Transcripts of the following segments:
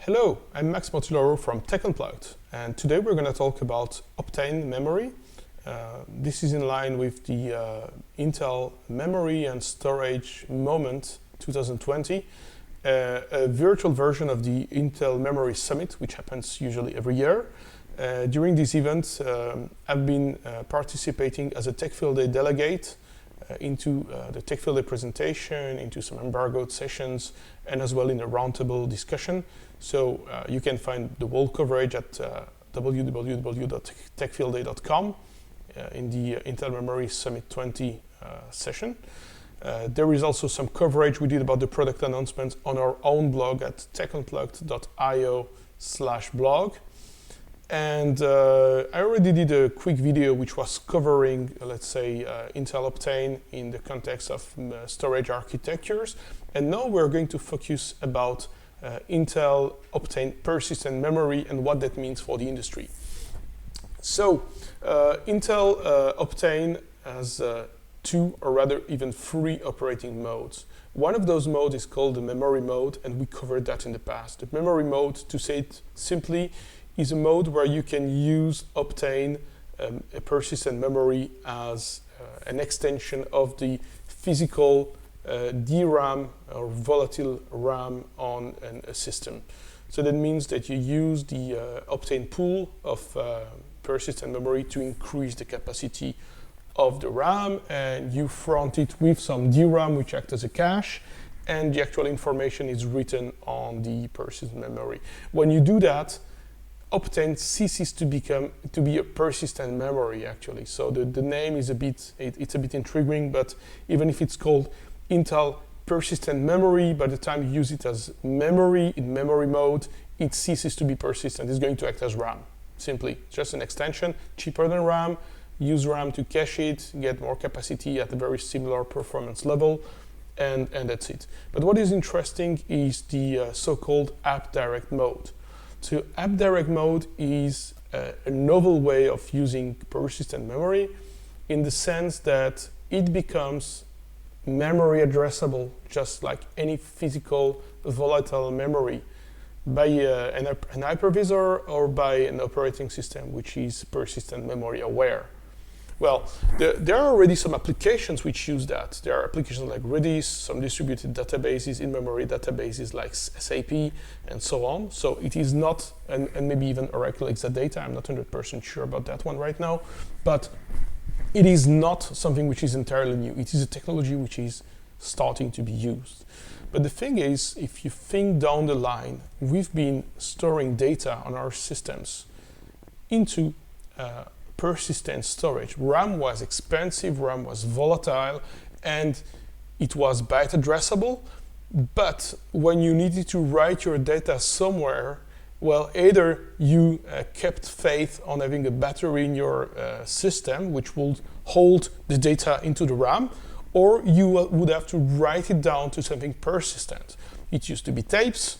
Hello, I'm Max Mortillaro from TECHunplugged, and today we're going to talk about Optane memory. This is in line with the Intel Memory and Storage Moment 2020, a virtual version of the Intel Memory Summit, which happens usually every year. During this event, I've been participating as a Tech Field Day delegate into the Tech Field Day presentation, into some embargoed sessions, and as well in a roundtable discussion. So you can find the whole coverage at www.techfieldday.com in the Intel Memory Summit 20 session. There is also some coverage we did about the product announcements on our own blog at techunplugged.io/blog. And I already did a quick video which was covering, let's say, Intel Optane in the context of storage architectures. And now we're going to focus about Intel Optane persistent memory and what that means for the industry. So Intel Optane has two, or rather even three operating modes. One of those modes is called the memory mode, and we covered that in the past. The memory mode, to say it simply, is a mode where you can use Optane, a persistent memory, as an extension of the physical DRAM or volatile RAM on a system. So that means that you use the Optane pool of persistent memory to increase the capacity of the RAM, and you front it with some DRAM which acts as a cache, and the actual information is written on the persistent memory. When you do that, Optane ceases to be a persistent memory, actually. So the name is it's a bit intriguing, but even if it's called Intel persistent memory, by the time you use it as memory in memory mode, it ceases to be persistent. It's going to act as RAM, simply. Just an extension, cheaper than RAM, use RAM to cache it, get more capacity at a very similar performance level, and that's it. But what is interesting is the so-called app direct mode. So app direct mode is a novel way of using persistent memory in the sense that it becomes memory addressable just like any physical volatile memory by an hypervisor or by an operating system which is persistent memory aware. Well, there are already some applications which use that. There are applications like Redis, some distributed databases, in-memory databases like SAP, and so on. So it is not, and maybe even Oracle Exadata, I'm not 100% sure about that one right now, but it is not something which is entirely new. It is a technology which is starting to be used. But the thing is, if you think down the line, we've been storing data on our systems into persistent storage. RAM was expensive, RAM was volatile, and it was byte addressable. But when you needed to write your data somewhere, well, either you kept faith on having a battery in your system which would hold the data into the RAM, or you would have to write it down to something persistent. It used to be tapes,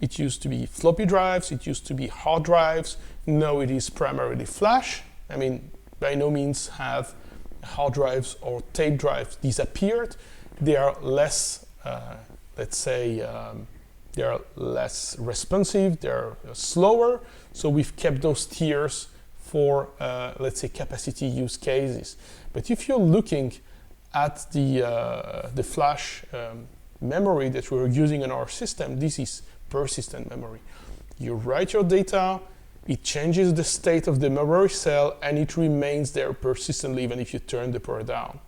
it used to be floppy drives, it used to be hard drives. Now it is primarily flash. I mean, by no means have hard drives or tape drives disappeared. They are less, let's say, they are less responsive, they are slower. So we've kept those tiers for, let's say, capacity use cases. But if you're looking at the flash memory that we're using in our system, this is persistent memory. You write your data, it changes the state of the memory cell, and it remains there persistently even if you turn the power down.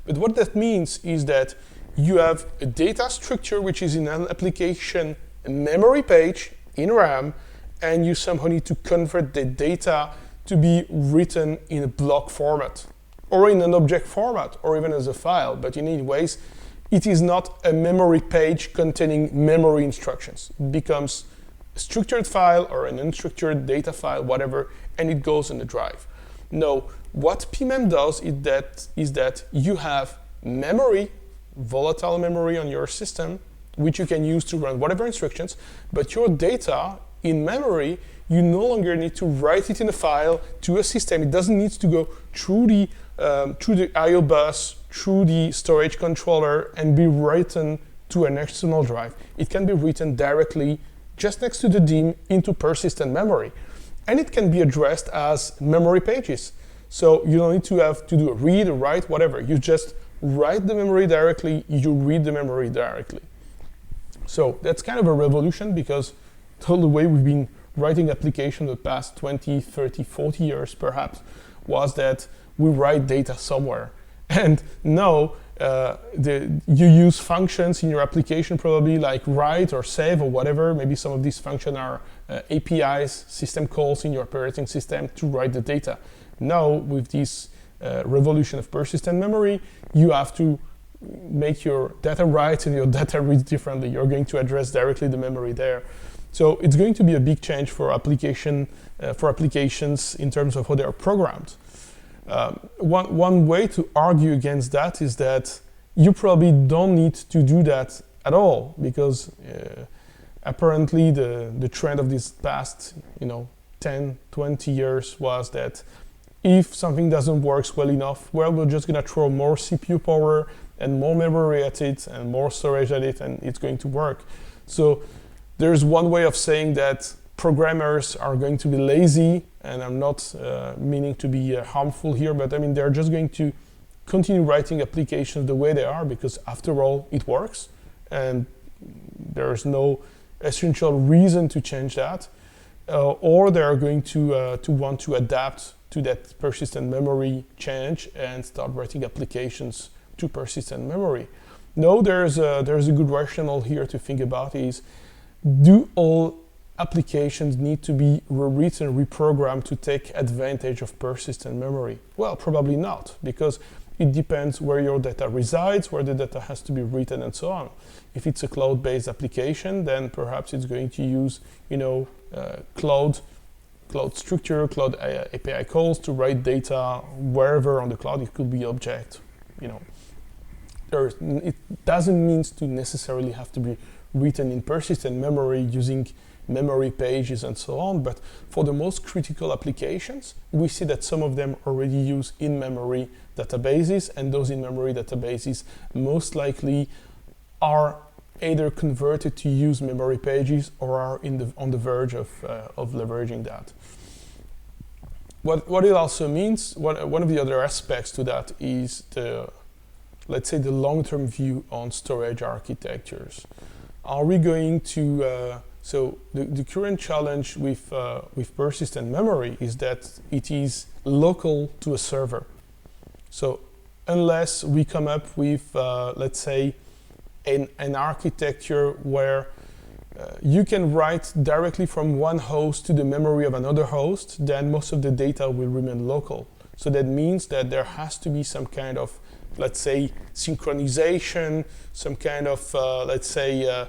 But what that means is that you have a data structure which is in an application memory page in RAM, and you somehow need to convert the data to be written in a block format, or in an object format, or even as a file. But in any ways, it is not a memory page containing memory instructions. It becomes a structured file or an unstructured data file, whatever, and it goes in the drive. Now, what PMEM does is that you have memory, volatile memory on your system, which you can use to run whatever instructions, but your data in memory, you no longer need to write it in a file to a system. It doesn't need to go through the I/O bus, through the storage controller, and be written to an external drive. It can be written directly just next to the DIMM into persistent memory. And it can be addressed as memory pages. So you don't need to have to do a read, a write, whatever. You just write the memory directly, you read the memory directly. So that's kind of a revolution, because the way we've been writing applications the past 20, 30, 40 years perhaps was that we write data somewhere. And now you use functions in your application, probably like write or save or whatever. Maybe some of these functions are APIs, system calls in your operating system to write the data. Now, with this revolution of persistent memory, you have to make your data write and your data read differently. You're going to address directly the memory there. So it's going to be a big change for applications in terms of how they are programmed. One way to argue against that is that you probably don't need to do that at all, because apparently the trend of these past 10, 20 years was that if something doesn't work well enough, well, we're just going to throw more CPU power and more memory at it and more storage at it, and it's going to work. So there's one way of saying that programmers are going to be lazy, and I'm not meaning to be harmful here, but I mean, they're just going to continue writing applications the way they are, because after all, it works, and there's no essential reason to change that. Or they're going to want to adapt to that persistent memory change and start writing applications to persistent memory. No, there's a good rationale here to think about is, do all applications need to be rewritten, reprogrammed to take advantage of persistent memory? Well, probably not, because it depends where your data resides, where the data has to be written, and so on. If it's a cloud-based application, then perhaps it's going to use, cloud structure, cloud API calls to write data wherever on the cloud. It could be object. It doesn't mean to necessarily have to be written in persistent memory using memory pages and so on, but for the most critical applications, we see that some of them already use in-memory databases, and those in-memory databases most likely are either converted to use memory pages or are on the verge of leveraging that. What it also means, one of the other aspects to that is let's say the long-term view on storage architectures. Are we going to so the current challenge with persistent memory is that it is local to a server. So unless we come up with, let's say, an architecture where you can write directly from one host to the memory of another host, then most of the data will remain local. So that means that there has to be some kind of, let's say, synchronization, some kind of, let's say, a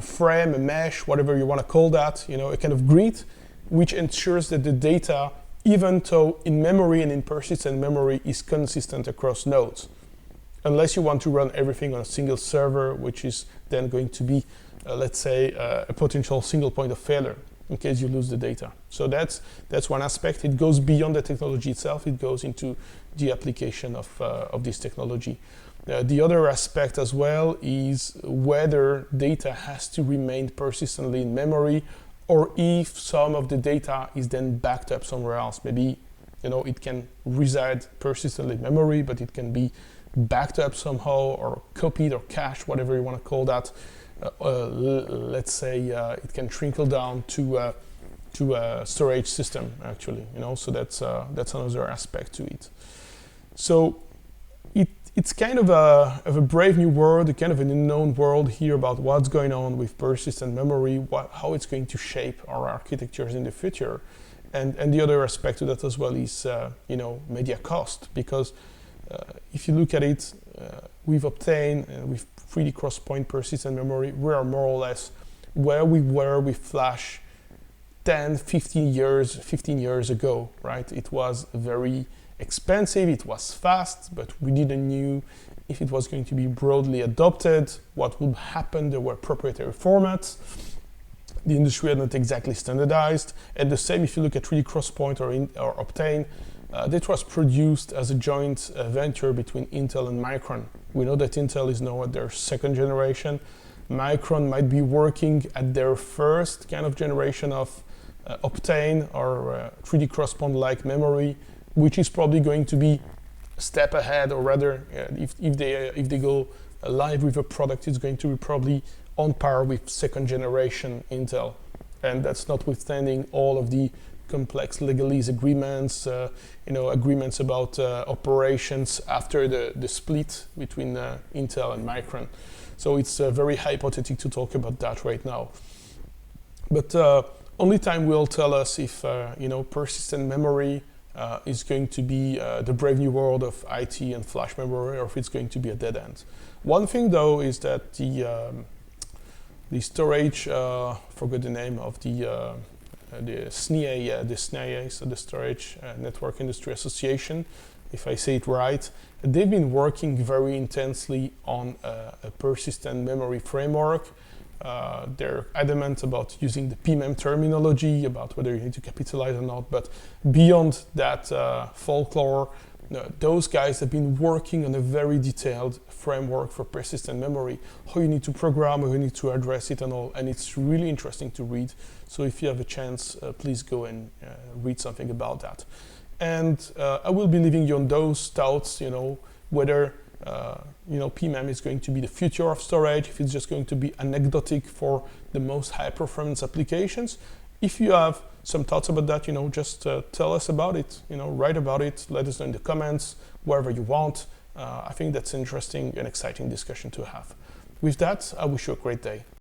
frame, a mesh, whatever you want to call that, a kind of grid, which ensures that the data, even though in memory and in persistent memory, is consistent across nodes. Unless you want to run everything on a single server, which is then going to be, let's say, a potential single point of failure in case you lose the data. So that's one aspect. It goes beyond the technology itself. It goes into the application of this technology. The other aspect as well is whether data has to remain persistently in memory, or if some of the data is then backed up somewhere else. Maybe it can reside persistently in memory, but it can be backed up somehow, or copied or cached, whatever you want to call that. Let's say it can trickle down to a storage system, actually. So that's another aspect to it. So it's kind of a brave new world, a kind of an unknown world here about what's going on with persistent memory, how it's going to shape our architectures in the future. And the other aspect to that as well is media cost, because if you look at it, with Optane, with 3D cross-point persistent memory, we are more or less where we were with Flash 10, 15 years ago, right? It was very expensive, it was fast, but we didn't know if it was going to be broadly adopted, what would happen. There were proprietary formats. The industry had not exactly standardized. And the same if you look at 3D cross-point or Optane, that was produced as a joint venture between Intel and Micron. We know that Intel is now at their second generation. Micron might be working at their first kind of generation of Optane or 3D XPoint-like memory, which is probably going to be a step ahead, or rather, if they go live with a product, it's going to be probably on par with second generation Intel. And that's notwithstanding all of the complex legalese agreements, agreements about operations after the split between Intel and Micron. So it's very hypothetical to talk about that right now. But only time will tell us if persistent memory is going to be the brave new world of IT and flash memory, or if it's going to be a dead end. One thing though is that the storage, forgot the name of the SNIA, so the Storage Network Industry Association, if I say it right, they've been working very intensely on a persistent memory framework. They're adamant about using the PMEM terminology, about whether you need to capitalize or not, but beyond that folklore, those guys have been working on a very detailed framework for persistent memory, how you need to program, how you need to address it and all, and it's really interesting to read. So if you have a chance, please go and read something about that. And I will be leaving you on those thoughts, whether PMEM is going to be the future of storage, if it's just going to be anecdotic for the most high performance applications. If you have some thoughts about that, just tell us about it, write about it, let us know in the comments, wherever you want. I think that's an interesting and exciting discussion to have. With that, I wish you a great day.